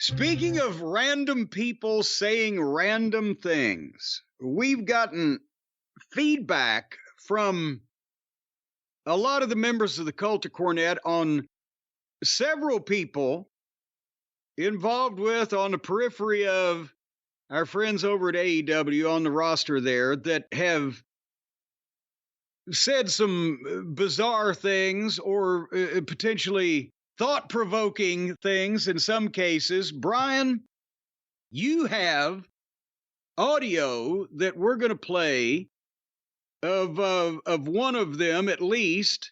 Speaking of random people saying random things, we've gotten feedback from a lot of the members of the cult of Cornette on several people involved with on the periphery of our friends over at AEW on the roster there that have said some bizarre things or potentially thought-provoking things in some cases. Brian, you have audio that we're going to play of one of them at least.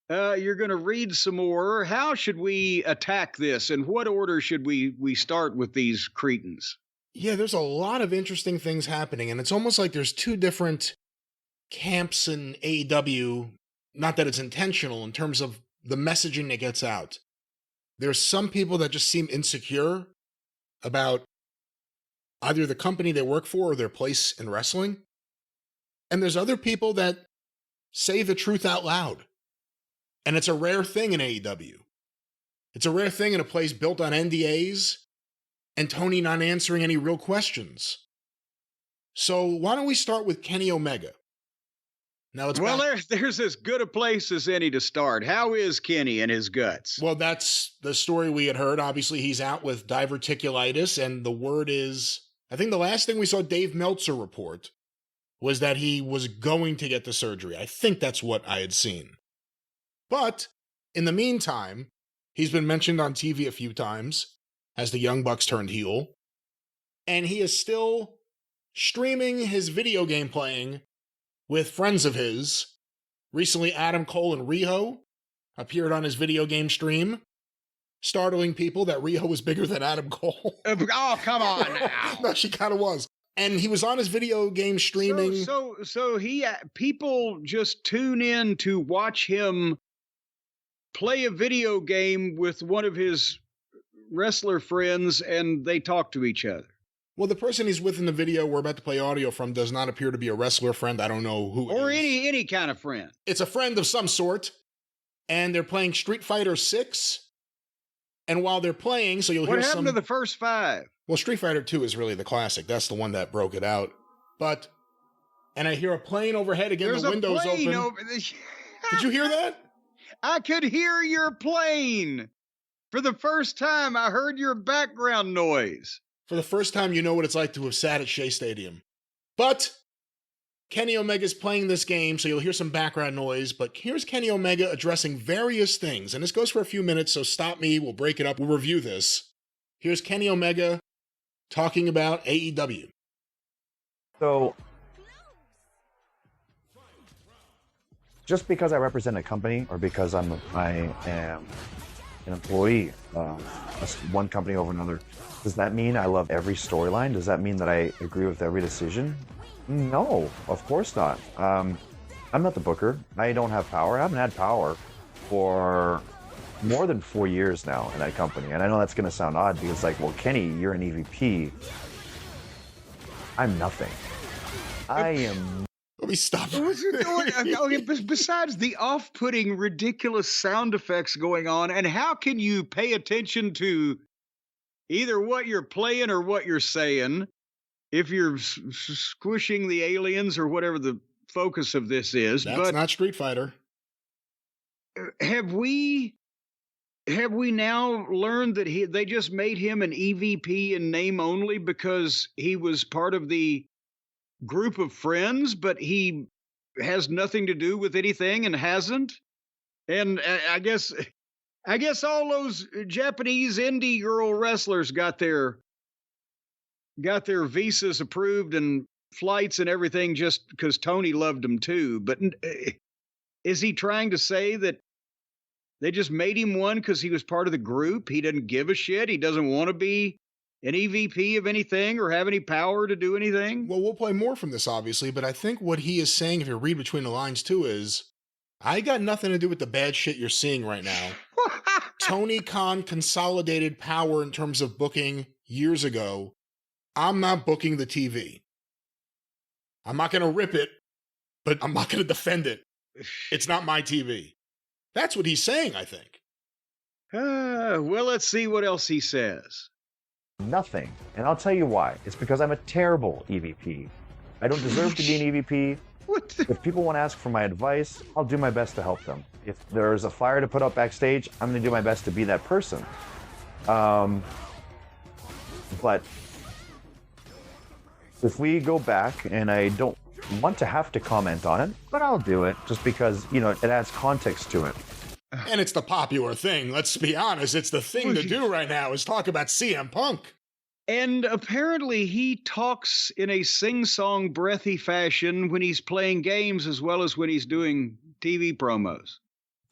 You're going to read some more. How should we attack this? In what order should we start with these cretins? Yeah, there's a lot of interesting things happening, and it's almost like there's two different camps in AEW. Not that it's intentional in terms of the messaging that gets out. There's some people that just seem insecure about either the company they work for or their place in wrestling. And there's other people that say the truth out loud. And it's a rare thing in AEW. It's a rare thing in a place built on NDAs and Tony not answering any real questions. So why don't we start with Kenny Omega? Now it's there's as good a place as any to start. How is Kenny and his guts? Well, that's the story we had heard. Obviously, he's out with diverticulitis, and the word is, I think the last thing we saw Dave Meltzer report was that he was going to get the surgery. I think that's what I had seen. But in the meantime, he's been mentioned on TV a few times as the Young Bucks turned heel, and he is still streaming his video game playing with friends of his. Recently, Adam Cole and Riho appeared on his video game stream, startling people that Riho was bigger than Adam Cole. Oh, come on now. No, she kind of was. And he was on his video game streaming. So people just tune in to watch him play a video game with one of his wrestler friends, and they talk to each other. Well, the person he's with in the video we're about to play audio from does not appear to be a wrestler friend. I don't know who or it is. any kind of friend. It's a friend of some sort, and they're playing Street Fighter 6. And while they're playing, so you'll hear some... What happened to the first 5? Well, Street Fighter 2 is really the classic. That's the one that broke it out. But, and I hear a plane overhead again. There's the window's a plane open. Over Did you hear that? I could hear your plane. For the first time, I heard your background noise. For the first time, you know what it's like to have sat at Shea Stadium. But Kenny Omega's playing this game, so you'll hear some background noise. But here's Kenny Omega addressing various things. And this goes for a few minutes, so stop me. We'll break it up. We'll review this. Here's Kenny Omega talking about AEW. So, just because I represent a company or because I am an employee of one company over another, does that mean I love every storyline? Does that mean that I agree with every decision? No, of course not. I'm not the booker. I don't have power. I haven't had power for more than 4 years now in that company. And I know that's going to sound odd because, like, well, Kenny, you're an EVP. I'm nothing. I am... Let me stop. Besides the off-putting, ridiculous sound effects going on, and how can you pay attention to either what you're playing or what you're saying if you're squishing the aliens or whatever the focus of this is? That's not Street Fighter. Have we now learned that they just made him an EVP in name only because he was part of the group of friends, but he has nothing to do with anything and hasn't? And I guess all those Japanese indie girl wrestlers got their visas approved and flights and everything just because Tony loved them too. But is he trying to say that they just made him one because he was part of the group? He doesn't give a shit. He doesn't want to be an EVP of anything or have any power to do anything? Well, we'll play more from this, obviously, but I think what he is saying, if you read between the lines too, is I got nothing to do with the bad shit you're seeing right now. Tony Khan consolidated power in terms of booking years ago. I'm not booking the TV. I'm not going to rip it, but I'm not going to defend it. It's not my TV. That's what he's saying, I think. Well, let's see what else he says. Nothing. And I'll tell you why. It's because I'm a terrible EVP. I don't deserve to be an EVP. What? If people want to ask for my advice, I'll do my best to help them. If there's a flyer to put up backstage, I'm going to do my best to be that person. But if we go back, and I don't want to have to comment on it, but I'll do it just because, you know, it adds context to it. And it's the popular thing. Let's be honest. It's the thing to do right now is talk about CM Punk. And apparently he talks in a sing-song, breathy fashion when he's playing games as well as when he's doing TV promos.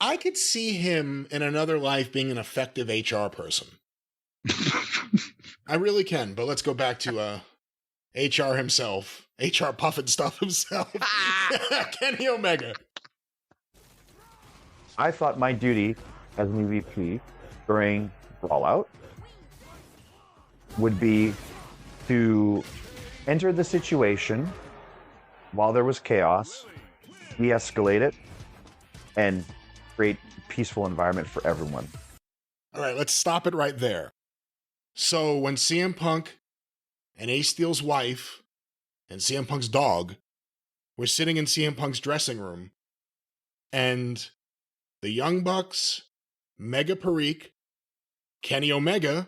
I could see him in another life being an effective HR person. I really can, but let's go back to HR himself. HR Puffin stuff himself. Kenny Omega. I thought my duty as an EVP during Brawl would be to enter the situation while there was chaos, de-escalate it, and create a peaceful environment for everyone. All right, let's stop it right there. So when CM Punk and Ace Steel's wife and CM Punk's dog were sitting in CM Punk's dressing room, and the Young Bucks, Mega Parikh, Kenny Omega,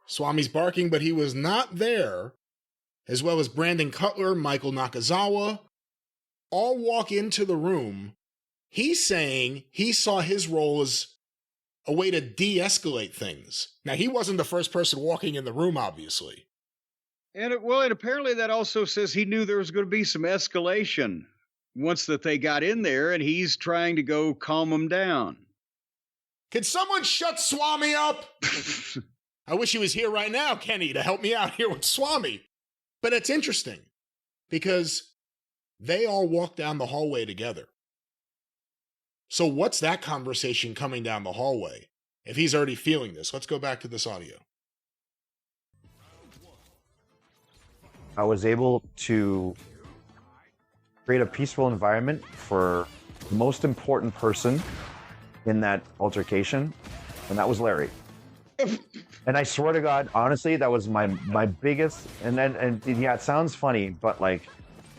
Swami's barking, but he was not there, as well as Brandon Cutler, Michael Nakazawa, all walk into the room. He's saying he saw his role as a way to de-escalate things. Now, he wasn't the first person walking in the room, obviously. And apparently that also says he knew there was going to be some escalation once that they got in there, and he's trying to go calm them down. Can someone shut Swami up? I wish he was here right now, Kenny, to help me out here with Swami. But it's interesting because they all walk down the hallway together. So what's that conversation coming down the hallway? If he's already feeling this, let's go back to this audio. I was able to create a peaceful environment for the most important person in that altercation, and that was Larry. And I swear to God, honestly, that was my biggest, and yeah, it sounds funny, but like,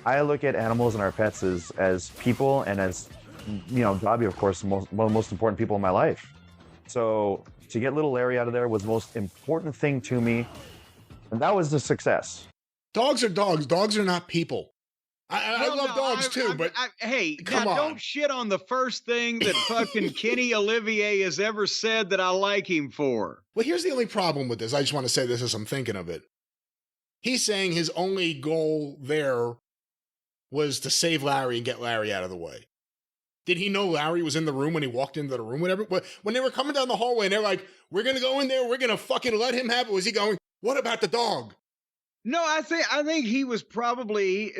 I look at animals and our pets as people, and as, you know, Dobby, of course, one of the most important people in my life. So to get little Larry out of there was the most important thing to me, and that was the success. Dogs are dogs. Dogs are not people. I love dogs too, but hey, come now on. don't shit on the first thing that fucking Kenny Olivier has ever said that I like him for. Well, here's the only problem with this. I just want to say this as I'm thinking of it. He's saying his only goal there was to save Larry and get Larry out of the way. Did he know Larry was in the room when he walked into the room? Whatever. When they were coming down the hallway and they're like, we're going to go in there, we're going to fucking let him have it. Was he going, what about the dog? No, I think he was probably,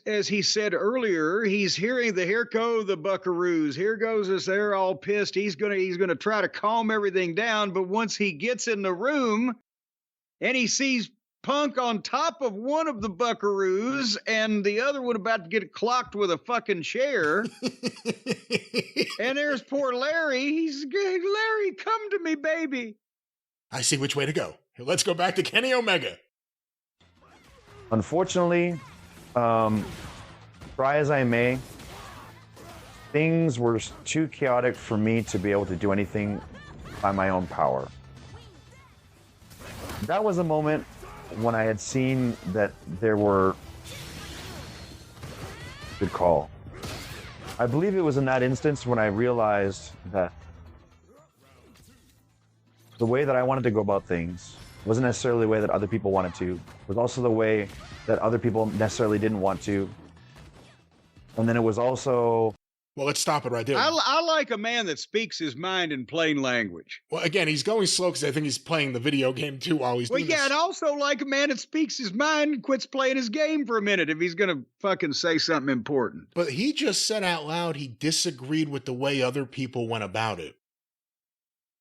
as he said earlier, he's hearing the here go the buckaroos. Here goes us. They're all pissed. He's gonna try to calm everything down. But once he gets in the room and he sees Punk on top of one of the buckaroos and the other one about to get clocked with a fucking chair, and there's poor Larry. He's Larry, come to me, baby. I see which way to go. Let's go back to Kenny Omega. Unfortunately, try as I may, things were too chaotic for me to be able to do anything by my own power. That was a moment when I had seen that there were... Good call. I believe it was in that instance when I realized that the way that I wanted to go about things wasn't necessarily the way that other people wanted to. It was also the way that other people necessarily didn't want to. And then it was also... Well, let's stop it right there. I like a man that speaks his mind in plain language. Well, again, he's going slow because I think he's playing the video game too while he's doing this. And also like a man that speaks his mind and quits playing his game for a minute if he's going to fucking say something important. But he just said out loud he disagreed with the way other people went about it.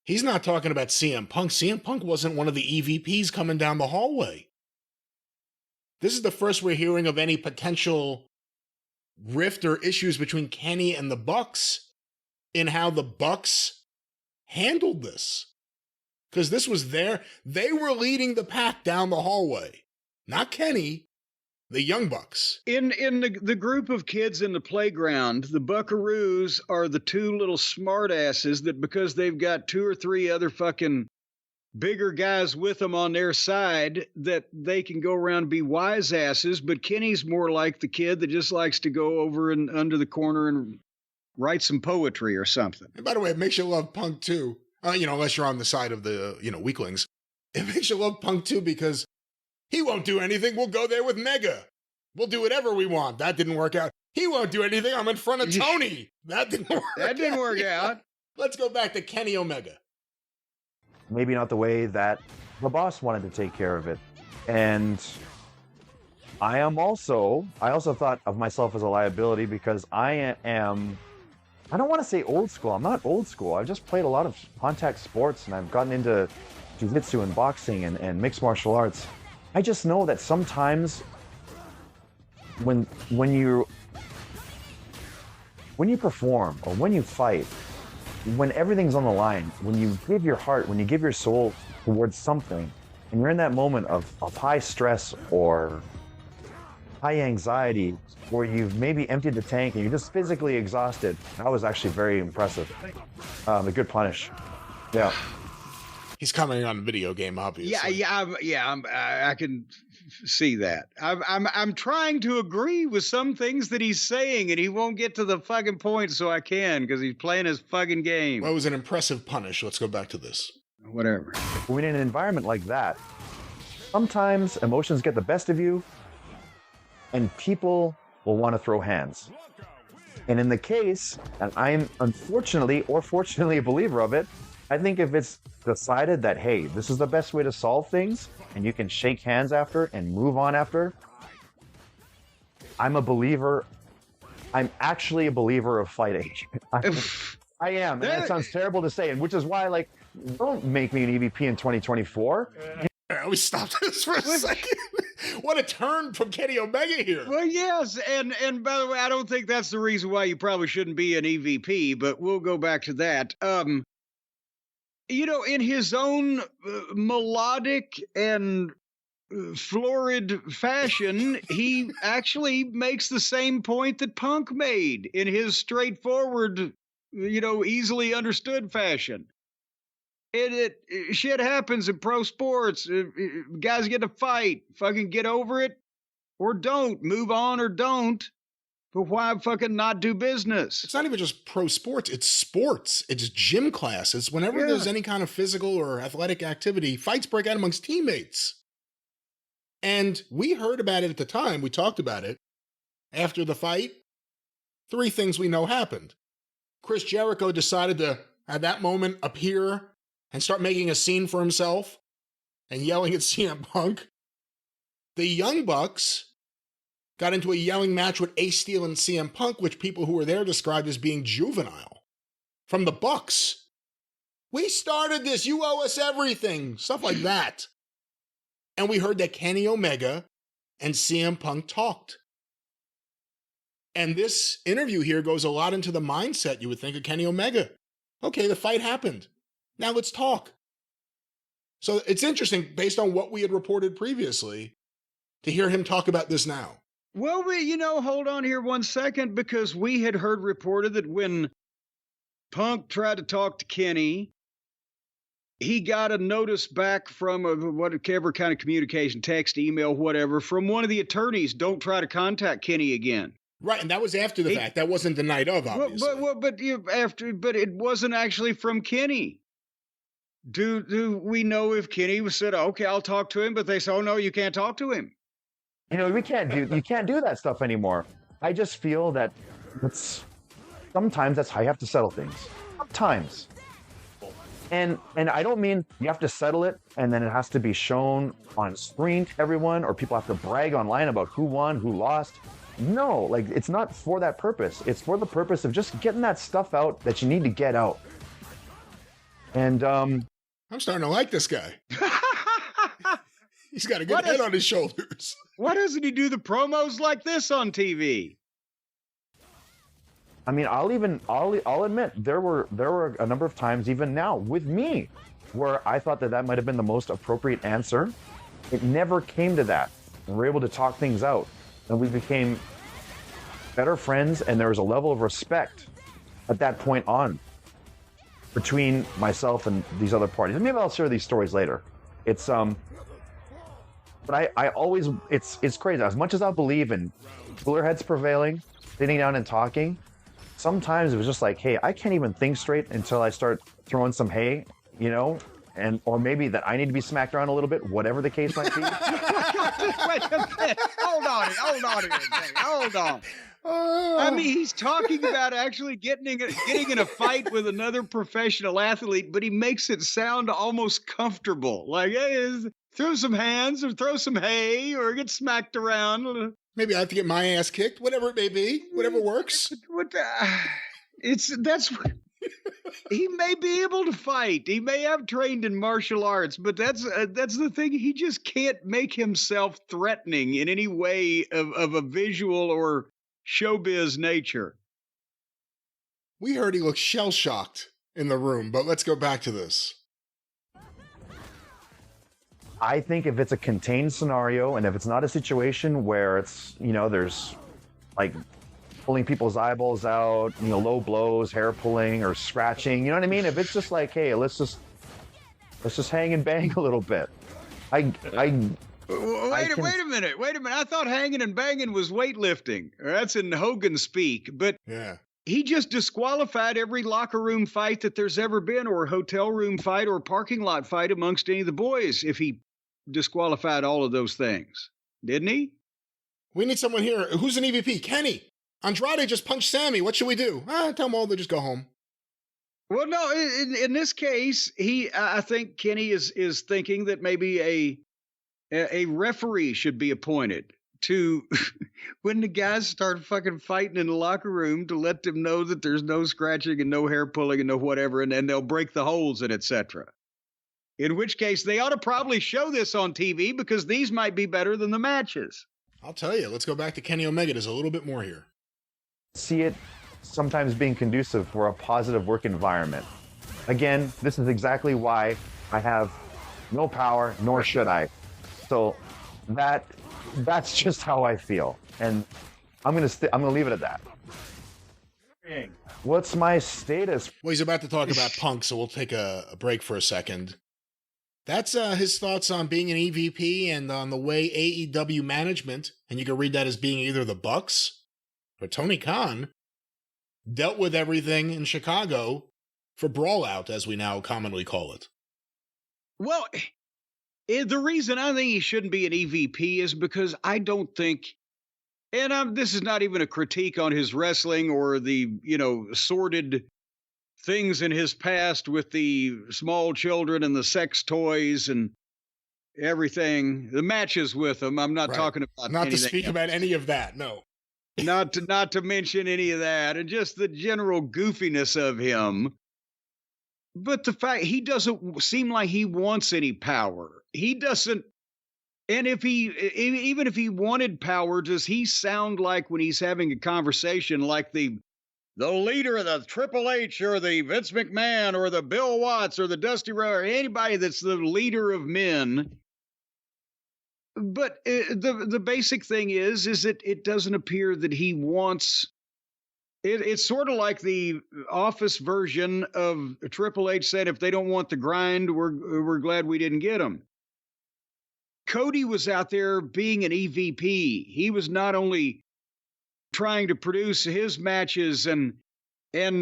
He's not talking about CM Punk. CM Punk wasn't one of the EVPs coming down the hallway. This is the first we're hearing of any potential rift or issues between Kenny and the Bucks in how the Bucks handled this. Because this was they were leading the pack down the hallway. Not Kenny, the Young Bucks. In the group of kids in the playground, the Buckaroos are the two little smartasses that because they've got 2 or 3 other fucking bigger guys with them on their side that they can go around and be wise asses, but Kenny's more like the kid that just likes to go over and under the corner and write some poetry or something. And by the way, it makes you love Punk too. Unless you're on the side of the, weaklings. It makes you love Punk too because he won't do anything. We'll go there with Mega. We'll do whatever we want. That didn't work out. He won't do anything. I'm in front of Tony. That didn't work out. Let's go back to Kenny Omega. Maybe not the way that the boss wanted to take care of it. And I also thought of myself as a liability because I don't want to say old school. I'm not old school. I've just played a lot of contact sports and I've gotten into jiu-jitsu and boxing and mixed martial arts. I just know that sometimes when you perform or when you fight, when everything's on the line, when you give your heart, when you give your soul towards something, and you're in that moment of high stress or high anxiety, where you've maybe emptied the tank and you're just physically exhausted, that was actually very impressive. A good punish. Yeah. He's commenting on a video game, obviously. I can see that. I'm trying to agree with some things that he's saying, and he won't get to the fucking point, so I can because he's playing his fucking game. Well, it was an impressive punish. Let's go back to this. Whatever. When in an environment like that, sometimes emotions get the best of you, and people will want to throw hands. And in the case, and I'm unfortunately or fortunately a believer of it, I think if it's decided that, hey, this is the best way to solve things, and you can shake hands after and move on after, I'm a believer. I'm actually a believer of fighting. I am. And that sounds terrible to say, and which is why, like, don't make me an EVP in 2024. Let me stop this for a second. What a turn from Kenny Omega here. Well, yes, and by the way, I don't think that's the reason why you probably shouldn't be an EVP, but we'll go back to that. In his own melodic and florid fashion, he actually makes the same point that Punk made in his straightforward, easily understood fashion. Shit happens in pro sports. Guys get to fight. Fucking get over it or don't. Move on or don't. But why fucking not do business? It's not even just pro sports. It's sports. It's gym classes. Whenever there's any kind of physical or athletic activity, fights break out amongst teammates. And we heard about it at the time. We talked about it. After the fight, 3 things we know happened. Chris Jericho decided to, at that moment, appear and start making a scene for himself and yelling at CM Punk. The Young Bucks got into a yelling match with Ace Steel and CM Punk, which people who were there described as being juvenile. From the Bucks. We started this. You owe us everything. Stuff like that. And we heard that Kenny Omega and CM Punk talked. And this interview here goes a lot into the mindset you would think of Kenny Omega. Okay, the fight happened. Now let's talk. So it's interesting, based on what we had reported previously, to hear him talk about this now. Well, hold on here 1 second, because we had heard reported that when Punk tried to talk to Kenny, he got a notice back from whatever kind of communication, text, email, whatever, from one of the attorneys. Don't try to contact Kenny again. Right, and that was after the fact. That wasn't the night of, obviously. But it wasn't actually from Kenny. Do we know if Kenny said, okay, I'll talk to him, but they said, oh no, you can't talk to him? You can't do that stuff anymore. I just feel that sometimes that's how you have to settle things. Sometimes. And I don't mean you have to settle it and then it has to be shown on screen to everyone, or people have to brag online about who won, who lost. No, like, it's not for that purpose. It's for the purpose of just getting that stuff out that you need to get out. And I'm starting to like this guy. He's got a good head on his shoulders. Why doesn't he do the promos like this on TV? I mean, I'll admit there were a number of times, even now with me, where I thought that might have been the most appropriate answer. It never came to that. And we were able to talk things out, and we became better friends, and there was a level of respect at that point on between myself and these other parties. And maybe I'll share these stories later. It's but I always, it's crazy. As much as I believe in cooler heads prevailing, sitting down and talking, sometimes it was just like, hey, I can't even think straight until I start throwing some hay, you know, and or maybe that I need to be smacked around a little bit, whatever the case might be. Wait a minute. Hold on. I mean, he's talking about actually getting in a fight with another professional athlete, but he makes it sound almost comfortable. Like, hey, throw some hands or throw some hay or get smacked around. Maybe I have to get my ass kicked, whatever it may be, whatever works. He may be able to fight. He may have trained in martial arts, but that's the thing. He just can't make himself threatening in any way of a visual or showbiz nature. We heard he looked shell-shocked in the room, but let's go back to this. I think if it's a contained scenario and if it's not a situation where it's, you know, there's like pulling people's eyeballs out, you know, low blows, hair pulling or scratching, you know what I mean? If it's just like, hey, let's just hang and bang a little bit. Wait a minute. I thought hanging and banging was weightlifting. That's in Hogan speak, but yeah. He just disqualified every locker room fight that there's ever been, or hotel room fight, or parking lot fight amongst any of the boys if he disqualified all of those things. Didn't he? We need someone here. Who's an EVP? Kenny. Andrade just punched Sammy. What should we do? Tell them all to just go home. Well, no, in this case, I think Kenny is thinking that maybe a referee should be appointed to when the guys start fucking fighting in the locker room to let them know that there's no scratching and no hair pulling and no whatever, and then they'll break the holes and etc. In which case, they ought to probably show this on TV because these might be better than the matches. I'll tell you. Let's go back to Kenny Omega. There's a little bit more here. See it sometimes being conducive for a positive work environment. Again, this is exactly why I have no power, nor should I. So that's just how I feel, and I'm gonna leave it at that. What's my status? Well, he's about to talk about Punk, so we'll take a break for a second. That's his thoughts on being an EVP and on the way AEW management, and you can read that as being either the Bucks or Tony Khan, dealt with everything in Chicago for Brawl Out, as we now commonly call it. Well, the reason I think he shouldn't be an EVP is because I don't think, and this is not even a critique on his wrestling or the, sordid things in his past with the small children and the sex toys and everything, the matches with them. I'm not talking about not to speak else. about any of that. No, not to mention any of that, and just the general goofiness of him. But the fact he doesn't seem like he wants any power. He doesn't. And even if he wanted power, does he sound like when he's having a conversation like the leader of the Triple H or the Vince McMahon or the Bill Watts or the Dusty Rhodes or anybody that's the leader of men? But the basic thing is that it doesn't appear that he wants. It's sort of like the Office version of Triple H said, if they don't want the grind, we're glad we didn't get them. Cody was out there being an EVP. He was not only trying to produce his matches and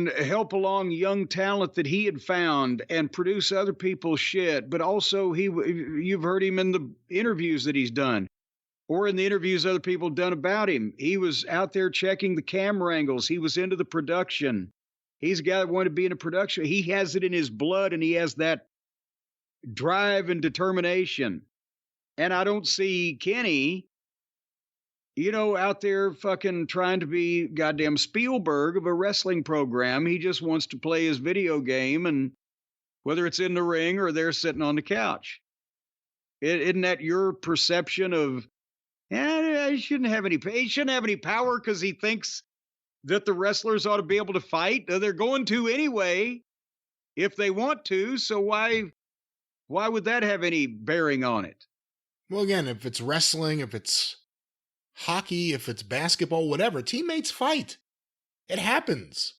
help along young talent that he had found and produce other people's shit, but also you've heard him in the interviews that he's done or in the interviews other people have done about him. He was out there checking the camera angles. He was into the production. He's a guy that wanted to be in a production. He has it in his blood, and he has that drive and determination. And I don't see Kenny, out there fucking trying to be goddamn Spielberg of a wrestling program. He just wants to play his video game, and whether it's in the ring or they're sitting on the couch. Isn't that your perception of, he shouldn't have any power because he thinks that the wrestlers ought to be able to fight? They're going to anyway if they want to, so why Why would that have any bearing on it? Well, again, if it's wrestling, if it's hockey, if it's basketball, whatever, teammates fight. It happens.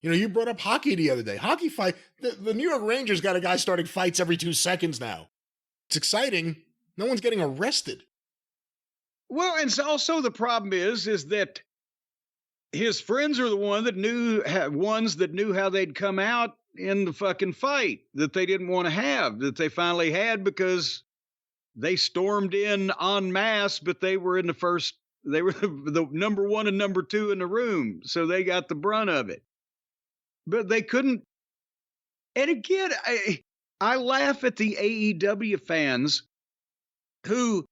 You know, you brought up hockey the other day. Hockey fight. The New York Rangers got a guy starting fights every 2 seconds now. It's exciting. No one's getting arrested. Well, and so also the problem is that his friends are the ones that knew how they'd come out in the fucking fight that they didn't want to have, that they finally had because they stormed in en masse, but they were the number 1 and number 2 in the room, so they got the brunt of it. But they couldn't. And again, I laugh at the AEW fans who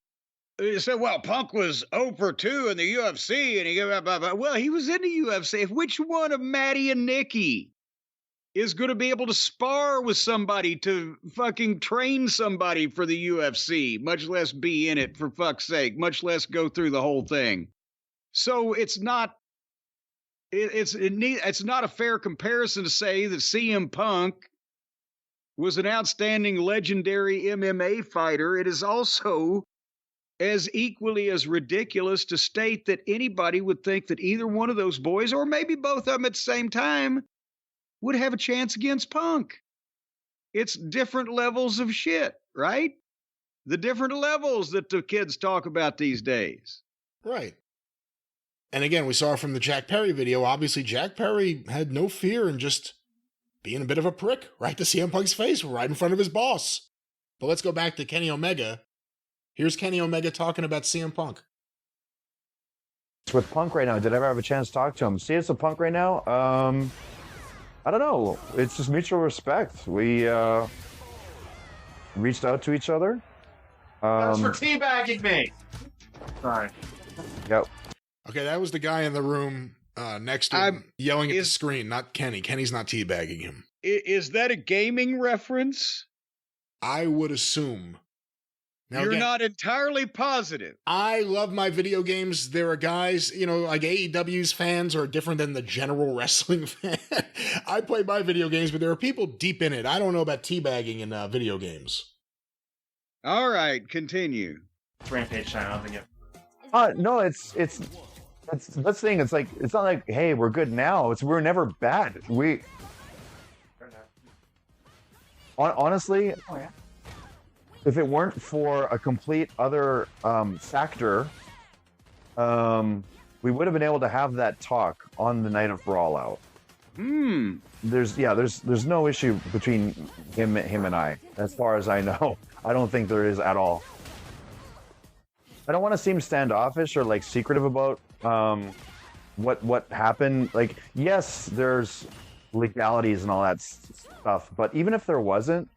said, well, Punk was 0 for 2 in the UFC, and he was in the UFC. Which one of Maddie and Nikki is going to be able to spar with somebody to fucking train somebody for the UFC, much less be in it, for fuck's sake, much less go through the whole thing? So it's not a fair comparison to say that CM Punk was an outstanding, legendary MMA fighter. It is also as equally as ridiculous to state that anybody would think that either one of those boys, or maybe both of them at the same time, would have a chance against Punk. It's different levels of shit, right? The different levels that the kids talk about these days. Right. And again, we saw from the Jack Perry video, obviously Jack Perry had no fear in just being a bit of a prick right to CM Punk's face, right in front of his boss. But let's go back to Kenny Omega. Here's Kenny Omega talking about CM Punk. It's with Punk right now. Did I ever have a chance to talk to him? See, it's a Punk right now. I don't know. It's just mutual respect. We reached out to each other. That's for teabagging me. Sorry. Yep. Okay, that was the guy in the room next to him yelling at the screen, not Kenny. Kenny's not teabagging him. Is that a gaming reference? I would assume. Now, You're again, not entirely positive. I love my video games. There are guys, like AEW's fans are different than the general wrestling fan. I play my video games, but there are people deep in it. I don't know about teabagging in video games. All right, continue. It's Rampage time. I don't think it. No, it's that's the thing. It's like, it's not like, hey, we're good now. We're never bad. Honestly, if it weren't for a complete other factor, we would have been able to have that talk on the night of Brawl out. There's no issue between him and I, as far as I know. I don't think there is at all. I don't want to seem standoffish or like secretive about what happened. Like, yes, there's legalities and all that stuff, but even if there wasn't,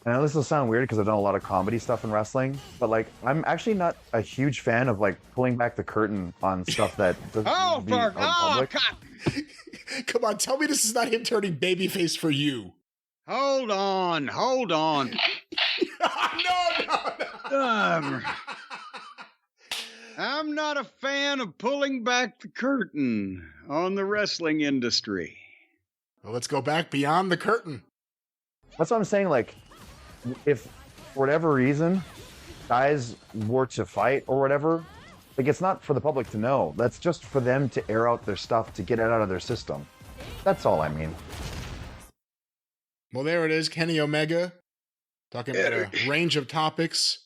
and I know this will sound weird because I've done a lot of comedy stuff in wrestling, but like, I'm actually not a huge fan of like pulling back the curtain on stuff that doesn't need to be out public. God. Come on, tell me this is not him turning babyface for you. Hold on. No. I'm not a fan of pulling back the curtain on the wrestling industry. Well, let's go back beyond the curtain. That's what I'm saying. Like, if for whatever reason guys were to fight or whatever, like, it's not for the public to know. That's just for them to air out their stuff, to get it out of their system. That's all I mean. Well, there it is, Kenny Omega, talking about a range of topics,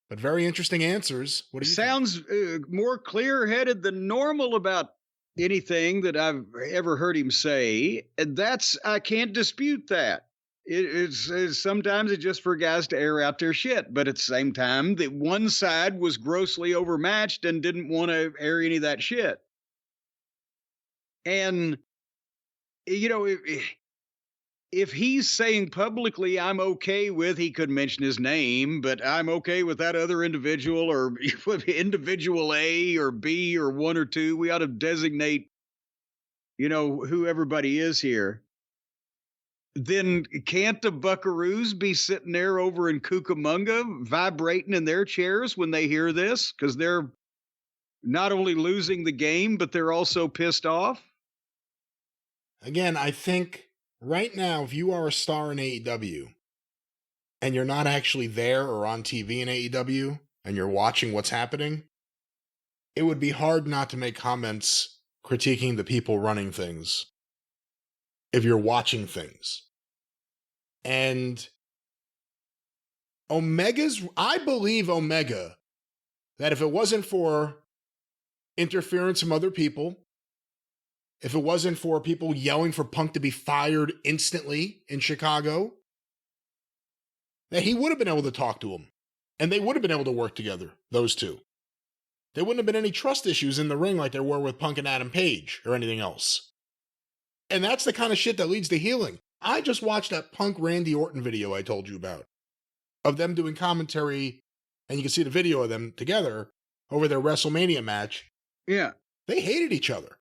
but very interesting answers. What do you Sounds more clear-headed than normal about anything that I've ever heard him say. And I can't dispute that. It's sometimes it's just for guys to air out their shit, but at the same time, the one side was grossly overmatched and didn't want to air any of that shit. And, if he's saying publicly, I'm okay with, he could mention his name, but I'm okay with that other individual, or individual A or B or 1 or 2, we ought to designate, who everybody is here. Then can't the Buckaroos be sitting there over in Cucamonga vibrating in their chairs when they hear this? Because they're not only losing the game, but they're also pissed off. Again, I think right now, if you are a star in AEW, and you're not actually there or on TV in AEW and you're watching what's happening, it would be hard not to make comments critiquing the people running things if you're watching things. And I believe Omega, that if it wasn't for interference from other people, if it wasn't for people yelling for Punk to be fired instantly in Chicago, that he would have been able to talk to him. And they would have been able to work together, those two. There wouldn't have been any trust issues in the ring like there were with Punk and Adam Page or anything else. And that's the kind of shit that leads to healing. I just watched that Punk Randy Orton video I told you about, of them doing commentary, and you can see the video of them together over their WrestleMania match. Yeah. They hated each other.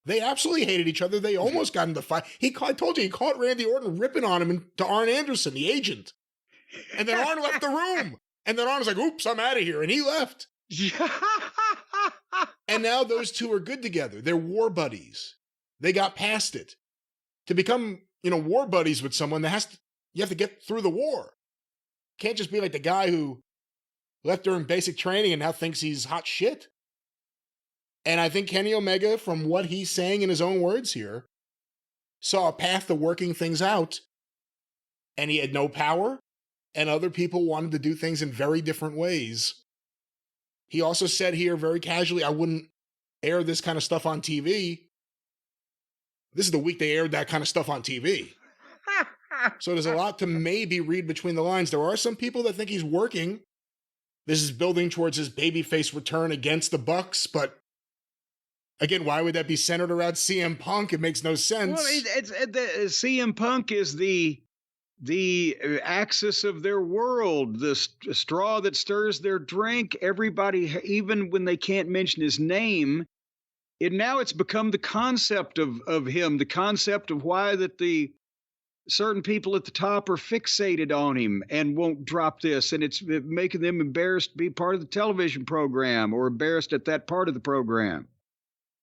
They absolutely hated each other. They almost got into fight. I told you, he caught Randy Orton ripping on him to Arn Anderson, the agent. And then Arn left the room. And then Arn was like, oops, I'm out of here. And he left. And now those two are good together. They're war buddies. They got past it. To become, war buddies with someone, you have to get through the war. Can't just be like the guy who left during basic training and now thinks he's hot shit. And I think Kenny Omega, from what he's saying in his own words here, saw a path to working things out, and he had no power, and other people wanted to do things in very different ways. He also said here very casually, I wouldn't air this kind of stuff on TV. This is the week they aired that kind of stuff on TV. So there's a lot to maybe read between the lines. There are some people that think he's working. This is building towards his babyface return against the Bucks, but again, why would that be centered around CM Punk? It makes no sense. Well, CM Punk is the axis of their world, the straw that stirs their drink. Everybody, even when they can't mention his name, now it's become the concept of him, the concept of why that the certain people at the top are fixated on him and won't drop this, and it's making them embarrassed to be part of the television program or embarrassed at that part of the program.